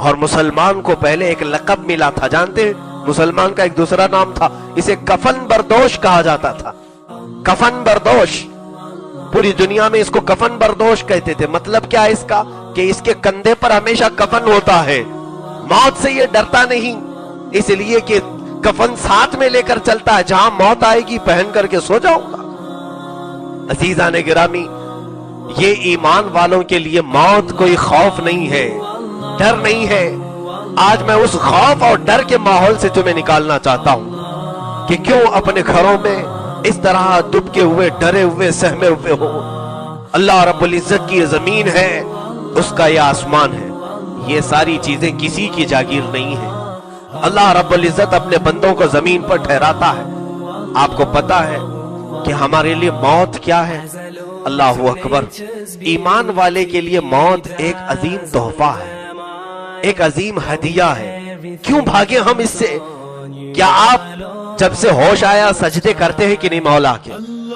اور مسلمان کو پہلے ایک لقب ملا تھا، جانتے ہیں مسلمان کا ایک دوسرا نام تھا، اسے کفن بردوش کہا جاتا تھا۔ کفن بردوش، پوری دنیا میں اس کو کفن بردوش کہتے تھے۔ مطلب کیا ہے اس کا؟ کہ اس کے کندھے پر ہمیشہ کفن ہوتا ہے، موت سے یہ ڈرتا نہیں، اس لیے کہ کفن ساتھ میں لے کر چلتا ہے، جہاں موت آئے گی پہن کر کے سو جاؤں گا۔ عزیزان گرامی، یہ ایمان والوں کے لیے موت کوئی خوف نہیں ہے، ڈر نہیں ہے۔ آج میں اس خوف اور ڈر کے ماحول سے تمہیں نکالنا چاہتا ہوں کہ کیوں اپنے گھروں میں اس طرح دبکے ہوئے، ڈرے ہوئے، سہمے ہوئے ہو۔ اللہ رب العزت کی یہ زمین ہے، اس کا یہ آسمان ہے، یہ ساری چیزیں کسی کی جاگیر نہیں ہے۔ اللہ رب العزت اپنے بندوں کو زمین پر ٹھہراتا ہے۔ آپ کو پتا ہے کہ ہمارے لیے موت کیا ہے؟ اللہ اکبر! ایمان والے کے لیے موت ایک عظیم تحفہ ہے، ایک عظیم ہدیہ ہے۔ کیوں بھاگے ہم اس سے؟ کیا آپ جب سے ہوش آیا سجدے کرتے ہیں کہ نہیں مولا کے؟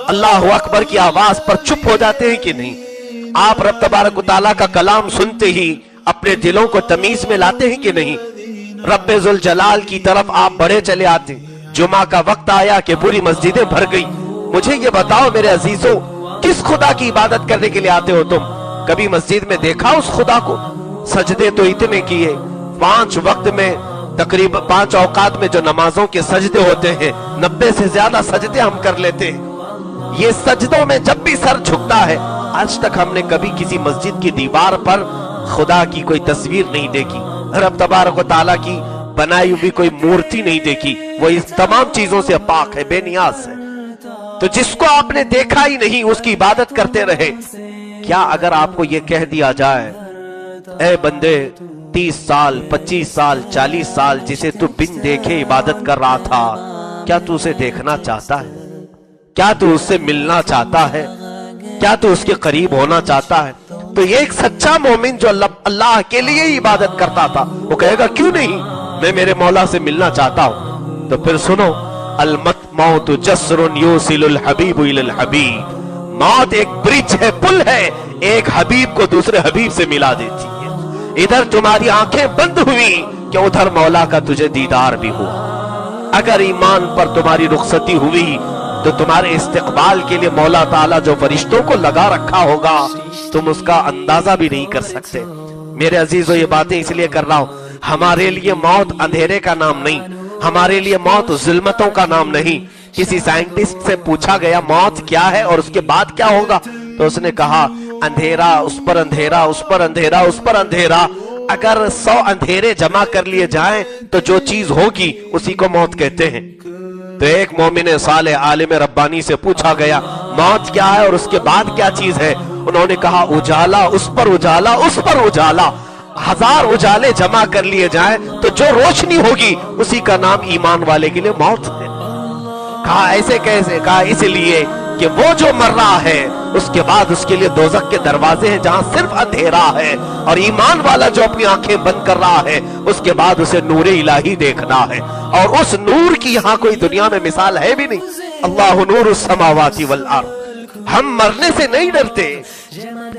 اللہ اکبر کی آواز پر چپ ہو جاتے ہیں کہ نہیں؟ آپ رب تبارک و تعالیٰ کا کلام سنتے ہی اپنے دلوں کو تمیز میں لاتے ہیں کہ نہیں؟ رب ذوالجلال کی طرف آپ بڑھے چلے آتے۔ جمعہ کا وقت آیا کہ پوری مسجدیں بھر گئی۔ مجھے یہ بتاؤ میرے عزیزوں، کس خدا کی عبادت کرنے کے لیے آتے ہو تم؟ کبھی مسجد میں دیکھا اس خدا کو؟ سجدے تو اتنے کیے، 5 وقت میں تقریباً 5 اوقات میں جو نمازوں کے سجدے ہوتے ہیں 90 سے زیادہ سجدے ہم کر لیتے ہیں۔ یہ سجدوں میں جب بھی سر جھکتا ہے، آج تک ہم نے کبھی کسی مسجد کی دیوار پر خدا کی کوئی تصویر نہیں دیکھی، رب تبارک و تعالیٰ کی بنائی ہوئی کوئی مورتی نہیں دیکھی۔ وہ اس تمام چیزوں سے پاک ہے، بے نیاز ہے۔ تو جس کو آپ نے دیکھا ہی نہیں اس کی عبادت کرتے رہے۔ کیا اگر آپ کو یہ کہہ دیا جائے، اے بندے 30 سال 25 سال 40 سال جسے تو بن دیکھے عبادت کر رہا تھا، کیا تو اسے دیکھنا چاہتا ہے؟ کیا تو اس سے ملنا چاہتا ہے؟ کیا تو اس کے قریب ہونا چاہتا ہے؟ تو یہ ایک سچا مومن جو اللہ کے لیے ہی عبادت کرتا تھا، وہ کہے گا کیوں نہیں، میں میرے مولا سے ملنا چاہتا ہوں۔ تو پھر سنو، الموت جسر یوصل الحبیب الی الحبیب، موت ایک برج ہے، پل ہے، ایک حبیب کو دوسرے حبیب سے ملا دیتی ہے۔ ادھر تمہاری آنکھیں بند ہوئی کہ ادھر مولا کا تجھے دیدار بھی ہوا۔ اگر ایمان پر تمہاری رخصتی ہوئی تو تمہارے استقبال کے لیے مولا تعالیٰ جو فرشتوں کو لگا رکھا ہوگا تم اس کا اندازہ بھی نہیں کر سکتے۔ میرے عزیزو، یہ باتیں اس لیے کر رہا ہوں، ہمارے لیے موت اندھیرے کا نام نہیں، ہمارے لیے موت ظلمتوں کا نام نہیں۔ کسی سائنٹسٹ سے پوچھا گیا موت کیا ہے اور اس کے بعد کیا ہوگا، تو اس نے کہا اندھیرا، اس پر اندھیرا، اس پر اندھیرا، اس پر اندھیرا۔ اگر 100 اندھیرے جمع کر لیے جائیں تو جو چیز ہوگی اسی کو موت کہتے ہیں۔ تو ایک مومن صالح عالم ربانی سے پوچھا گیا موت کیا ہے اور اس کے بعد کیا چیز ہے؟ انہوں نے کہا اجالا، اس پر اجالا، اس پر اجالا۔ 1000 اجالے جمع کر لیے جائیں تو جو روشنی ہوگی اسی کا نام ایمان والے کے لیے موت ہے۔ کہا ایسے کیسے؟ کہا اس لیے کہ وہ جو مر رہا ہے اس کے بعد اس کے لیے دوزخ کے دروازے ہیں جہاں صرف اندھیرا ہے، اور ایمان والا جو اپنی آنکھیں بند کر رہا ہے اس کے بعد اسے نور الہی دیکھنا ہے، اور اس نور کی یہاں کوئی دنیا میں مثال ہے بھی نہیں۔ اللہ نور السماوات والارض۔ ہم مرنے سے نہیں ڈرتے،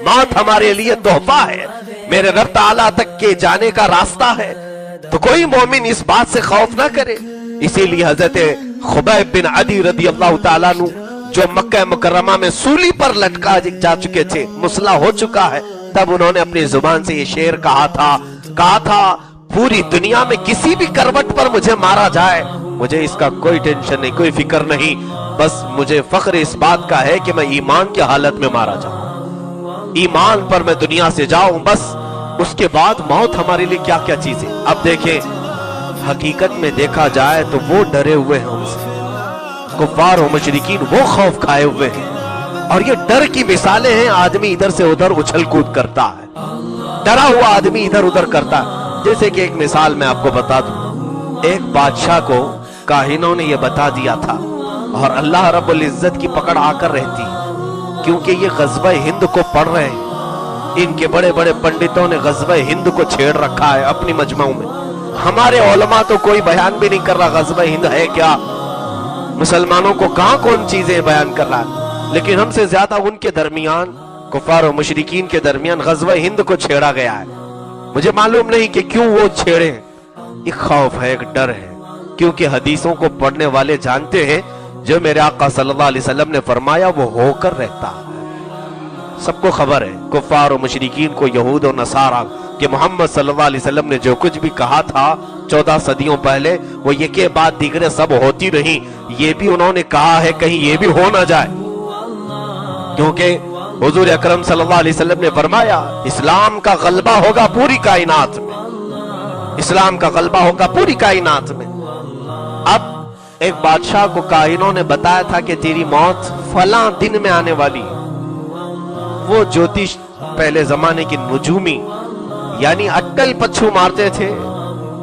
موت ہمارے لیے تحفہ ہے، میرے رب تعالیٰ تک کے جانے کا راستہ ہے۔ تو کوئی مومن اس بات سے خوف نہ کرے۔ اسی لیے حضرت خبیب بن عدی رضی اللہ تعالیٰ عنہ جو مکہ مکرمہ میں سولی پر لٹکا جا چکے تھے، مسلح ہو چکا ہے، تب انہوں نے اپنی زبان سے یہ شعر کہا تھا پوری دنیا میں کسی بھی کروٹ پر مجھے مارا جائے مجھے اس کا کوئی ٹینشن نہیں، کوئی فکر نہیں، بس مجھے فخر اس بات کا ہے کہ میں ایمان کی حالت میں مارا جاؤں، ایمان پر میں دنیا سے جاؤں، بس اس کے بعد موت ہمارے لیے کیا کیا چیزیں۔ اب دیکھیں، حقیقت میں دیکھا جائے تو وہ ڈرے ہوئے ہیں ہم سے، کفار و مشرکین وہ خوف کھائے ہوئے ہیں، اور یہ ڈر کی مثالیں ہیں۔ آدمی ادھر سے ادھر اچھل کود کرتا ہے، ڈرا ہوا آدمی ادھر ادھر کرتا ہے۔ جیسے کہ ایک مثال میں آپ کو بتا دوں، ایک بادشاہ کو کاہنوں نے یہ بتا دیا تھا، اور اللہ رب العزت کی پکڑ آ کر رہتی ہے، کیونکہ یہ غزوہ ہند کو پڑھ رہے ہیں، ان کے بڑے بڑے پنڈتوں نے غزوہ ہند کو چھیڑ رکھا ہے اپنی مجمعوں میں۔ ہمارے علماء تو کوئی بیان بھی نہیں کر رہا غزوہ ہند ہے کیا، مسلمانوں کو کہاں کون چیزیں بیان کر رہا ہے، لیکن ہم سے زیادہ ان کے درمیان، کفار و مشرکین کے درمیان غزوہ ہند کو چھیڑا گیا ہے۔ مجھے معلوم نہیں کہ کیوں وہ چھیڑے. ایک خوف ہے, ایک ڈر ہے, کیونکہ حدیثوں کو پڑھنے والے جانتے ہیں جو میرے آقا صلی اللہ علیہ وسلم نے فرمایا وہ ہو کر رہتا ہے. سب کو خبر ہے, کفار و مشرکین کو, یہود و نصارہ, کہ محمد صلی اللہ علیہ وسلم نے جو کچھ بھی کہا تھا 14 صدیوں پہلے وہ یہ کے بعد دیگرے سب ہوتی رہی. یہ بھی انہوں نے کہا ہے کہیں یہ بھی ہو نہ جائے, کیونکہ حضور اکرم صلی اللہ علیہ وسلم نے فرمایا اسلام کا غلبہ ہوگا پوری کائنات میں, اسلام کا غلبہ ہوگا پوری کائنات میں. اب ایک بادشاہ کو کاہنوں نے بتایا تھا کہ تیری موت فلاں دن میں آنے والی ہے. وہ جوتش پہلے زمانے کی نجومی یعنی اٹل پچھو مارتے تھے,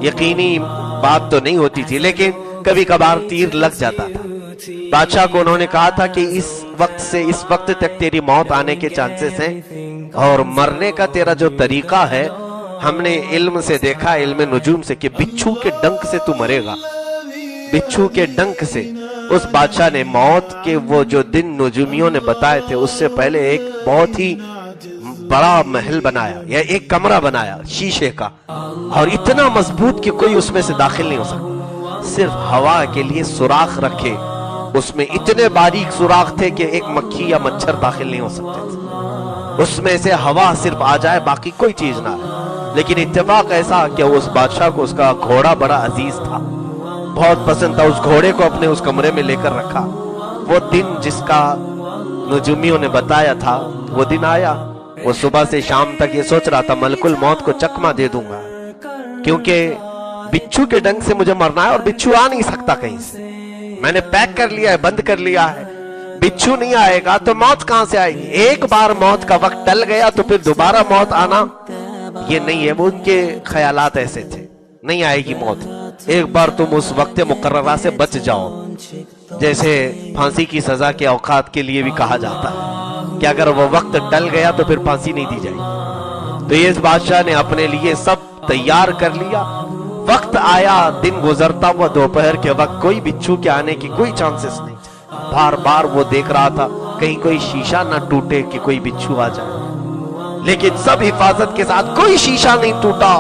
یقینی بات تو نہیں ہوتی تھی لیکن کبھی کبھار تیر لگ جاتا تھا. بادشاہ کو انہوں نے کہا تھا کہ اس وقت سے اس وقت تک تیری موت آنے کے چانسز ہیں, اور مرنے کا تیرا جو طریقہ ہے ہم نے علم سے دیکھا, علم نجوم سے, کہ بچھو کے ڈنک سے تو مرے گا, بچھو کے ڈنک سے. اس بادشاہ نے موت کے وہ جو دن نجومیوں نے بتائے تھے اس سے پہلے ایک بہت ہی بڑا محل بنایا یا ایک کمرہ بنایا شیشے کا, اور اتنا مضبوط کہ کوئی اس میں سے داخل نہیں ہو سکتا. صرف ہوا کے لیے سوراخ رکھے, اس میں اتنے باریک سوراخ تھے کہ ایک مکھی یا مچھر داخل نہیں ہو سکتے تھے. اس میں سے ہوا صرف آ جائے, باقی کوئی چیز نہ آئے. لیکن اتفاق ایسا کہ اس بادشاہ کو اس کا گھوڑا بڑا عزیز تھا, بہت پسند تھا. اس گھوڑے کو اپنے اس کمرے میں لے کر رکھا. وہ دن جس کا نجومیوں نے بتایا تھا وہ دن آیا. وہ صبح سے شام تک یہ سوچ رہا تھا ملک الموت کو چکمہ دے دوں گا, کیونکہ بچھو کے ڈنگ سے مجھے مرنا ہے اور بچھو آ نہیں سکتا کہیں سے. میں نے پیک کر لیا ہے, بند کر لیا ہے, بچھو نہیں آئے گا تو موت کہاں سے آئے گی. ایک بار موت کا وقت ٹل گیا تو پھر دوبارہ موت آنا یہ نہیں ہے. وہ ان کے خیالات ایسے تھے, نہیں آئے گی موت, ایک بار تم اس وقت مقررہ سے بچ جاؤ. جیسے پھانسی کی سزا کے اوقات کے لیے بھی کہا جاتا ہے کہ اگر وہ وقت ٹل گیا تو پھر پھانسی نہیں دی جائے گی. تو اس بادشاہ نے اپنے لیے سب تیار کر لیا. وقت آیا, دن گزرتا ہوا, دوپہر کے وقت کوئی بچھو کے آنے کی کوئی چانسز نہیں. بار بار وہ دیکھ رہا تھا کہیں کوئی شیشہ نہ ٹوٹے کہ کوئی بچھو آ جائے, لیکن سب حفاظت کے ساتھ کوئی شیشہ نہیں ٹوٹا.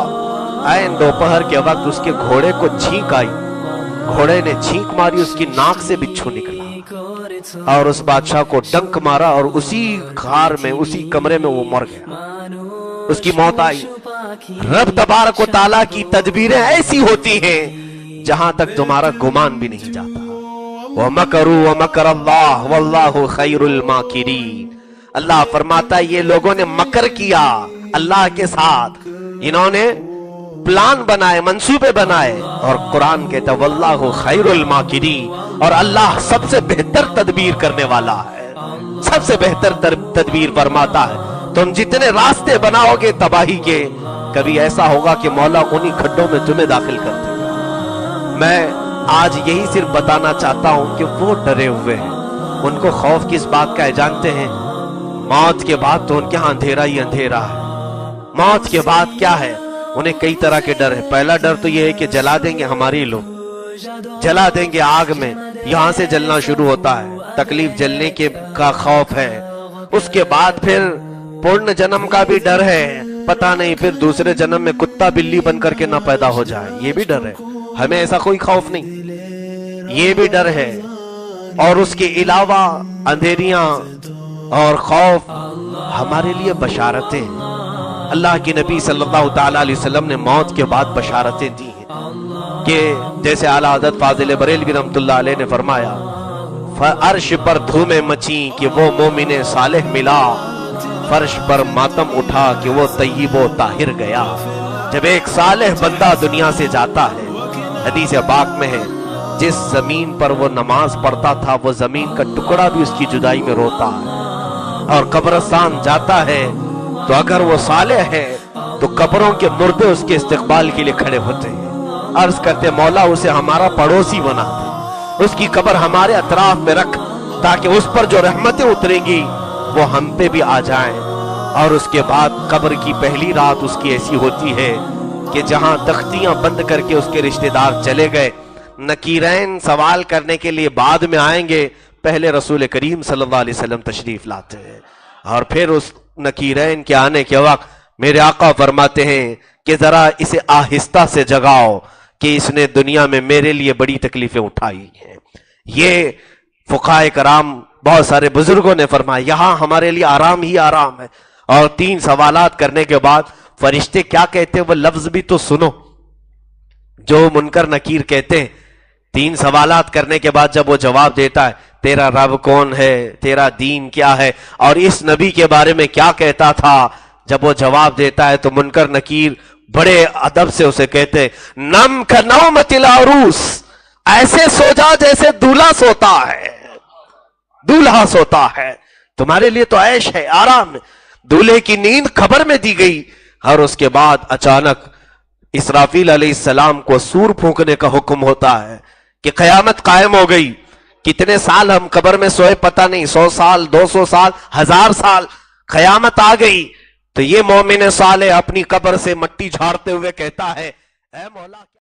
عین دوپہر کے وقت اس کے گھوڑے کو چھینک آئی, گھوڑے نے چھینک ماری, اس کی ناک سے بچھو نکلا اور اس بادشاہ کو ڈنک مارا, اور اسی غار میں اسی کمرے میں وہ مر گیا. اس کی موت آئی. رب تبارک و تعالیٰ کی تدبیریں ایسی ہوتی ہیں جہاں تک تمہارا گمان بھی نہیں جاتا. وَمَكَرُوا وَمَكَرَ اللَّهُ وَاللَّهُ خَيْرُ الْمَاكِرِينَ. اللہ فرماتا ہے یہ لوگوں نے مکر کیا اللہ کے ساتھ, انہوں نے پلان بنائے, منصوبے بنائے, اور قرآن کہتا وَاللَّهُ خَيْرُ الْمَاكِرِينَ, اور اللہ سب سے بہتر تدبیر کرنے والا ہے, سب سے بہتر تدبیر فرماتا ہے. تم جتنے راستے بناؤ گے تباہی کے, کبھی ایسا ہوگا کہ مولا انہی کھڈوں میں تمہیں داخل کر دے گا. میں آج یہی صرف بتانا چاہتا ہوں کہ وہ ڈرے ہوئے ہیں, ان کو خوف کس بات کا ہے جانتے ہیں؟ موت کے بعد تو ان کے ہاں اندھیرا ہی اندھیرا ہے. موت کے بعد کیا ہے؟ انہیں کئی طرح کے ڈر ہے. پہلا ڈر تو یہ ہے کہ جلا دیں گے ہماری لوگ, جلا دیں گے آگ میں, یہاں سے جلنا شروع ہوتا ہے, تکلیف جلنے کے کا خوف ہے. اس کے بعد پھر پورن جنم کا بھی ڈر ہے, پتہ نہیں پھر دوسرے جنم میں کتا بلی بن کر کے نہ پیدا ہو جائے, یہ بھی ڈر ہے. ہمیں ایسا کوئی خوف نہیں, یہ بھی ڈر ہے. اور اس کے علاوہ اندھیریاں اور خوف ہمارے لیے بشارتیں ہیں. اللہ کے نبی صلی اللہ تعالیٰ علیہ وسلم نے موت کے بعد بشارتیں دی ہیں کہ جیسے اعلیٰ حضرت فاضل بریلوی رحمۃ اللہ علیہ نے فرمایا عرش پر دھومیں مچیں کہ وہ مومن صالح ملا, فرش پر ماتم اٹھا کہ وہ طیب و طاہر گیا. جب ایک صالح بندہ دنیا سے جاتا ہے, حدیث پاک میں ہے جس زمین پر وہ نماز پڑھتا تھا وہ زمین کا ٹکڑا بھی اس کی جدائی میں روتا ہے. اور قبرستان جاتا ہے تو اگر وہ صالح ہے تو قبروں کے مردے اس کے استقبال کے لیے کھڑے ہوتے ہیں, عرض کرتے مولا اسے ہمارا پڑوسی بنا دے, اس کی قبر ہمارے اطراف میں رکھ تاکہ اس پر جو رحمتیں اتریں گی وہ ہم پہ بھی آ جائیں. اور اس کے بعد قبر کی پہلی رات اس کی ایسی ہوتی ہے کہ جہاں تختیاں بند کر کے اس کے رشتہ دار چلے گئے, نکیرین سوال کرنے کے لیے بعد میں آئیں گے, پہلے رسول کریم صلی اللہ علیہ وسلم تشریف لاتے ہیں, اور پھر اس نکیرین کے آنے کے وقت میرے آقا فرماتے ہیں کہ ذرا اسے آہستہ سے جگاؤ کہ اس نے دنیا میں میرے لیے بڑی تکلیفیں اٹھائی ہیں. یہ فقہائے کرام بہت سارے بزرگوں نے فرمایا یہاں ہمارے لیے آرام ہی آرام ہے. اور 3 سوالات کرنے کے بعد فرشتے کیا کہتے ہیں وہ لفظ بھی تو سنو جو منکر نکیر کہتے ہیں. 3 سوالات کرنے کے بعد جب وہ جواب دیتا ہے تیرا رب کون ہے, تیرا دین کیا ہے, اور اس نبی کے بارے میں کیا کہتا تھا, جب وہ جواب دیتا ہے تو منکر نکیر بڑے ادب سے اسے کہتے نم کا نومت العروس, ایسے سو جا جیسے دولہا سوتا ہے, دولہا سوتا ہے. تمہارے لیے تو عیش ہے, آرام ہے. دولہے کی نیند خبر میں دی گئی اور اس کے بعد اچانک اسرافیل علیہ السلام کو سور پھونکنے کا حکم ہوتا ہے کہ قیامت قائم ہو گئی. کتنے سال ہم قبر میں سوئے پتہ نہیں, 100 سال 200 سال 1000 سال, قیامت آ گئی. تو یہ مومن صالح اپنی قبر سے مٹی جھاڑتے ہوئے کہتا ہے اے مولا